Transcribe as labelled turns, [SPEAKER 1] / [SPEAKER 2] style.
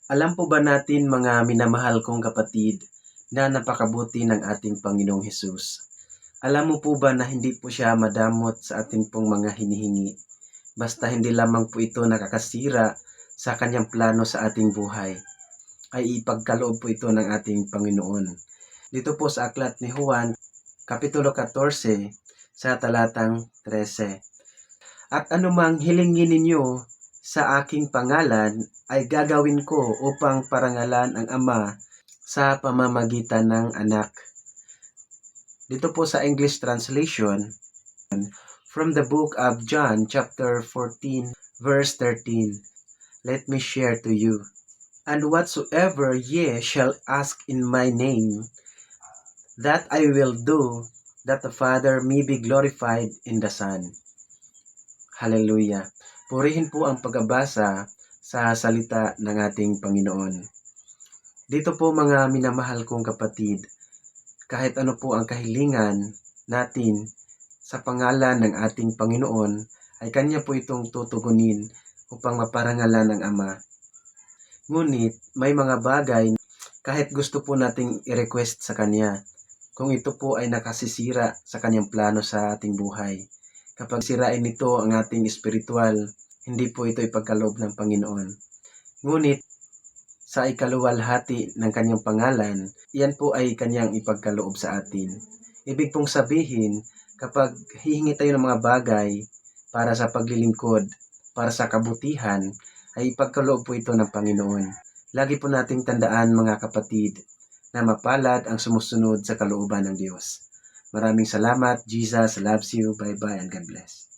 [SPEAKER 1] Alam po ba natin mga minamahal kong kapatid na napakabuti ng ating Panginoong Hesus? Alam mo po ba na hindi po siya madamot sa ating pong mga hinihingi? Basta hindi lamang po ito nakakasira sa kanyang plano sa ating buhay, ay ipagkaloob po ito ng ating Panginoon. Dito po sa aklat ni Juan, Kapitulo 14, sa talatang 13. At anumang hilingin ninyo sa aking pangalan ay gagawin ko upang parangalan ang Ama sa pamamagitan ng Anak. Dito po sa English translation, from the book of John chapter 14 verse 13. Let me share to you. And whatsoever ye shall ask in my name, that I will do, that the Father may be glorified in the Son. Hallelujah. Purihin po ang pagbabasa sa salita ng ating Panginoon. Dito po mga minamahal kong kapatid, kahit ano po ang kahilingan natin sa pangalan ng ating Panginoon, ay Kanya po itong tutugunin upang maparangalan ng Ama. Ngunit may mga bagay kahit gusto po nating i-request sa Kanya, kung ito po ay nakasisira sa Kanyang plano sa ating buhay. Kapag sirain nito ang ating espiritual, hindi po ito ipagkaloob ng Panginoon. Ngunit sa ikaluwalhati ng Kanyang pangalan, iyan po ay Kanyang ipagkaloob sa atin. Ibig pong sabihin, kapag hihingi tayo ng mga bagay para sa paglilingkod, para sa kabutihan, ay ipagkaloob po ito ng Panginoon. Lagi po nating tandaan mga kapatid, na mapalad ang sumusunod sa kalooban ng Diyos. Maraming salamat. Jesus loves you. Bye-bye and God bless.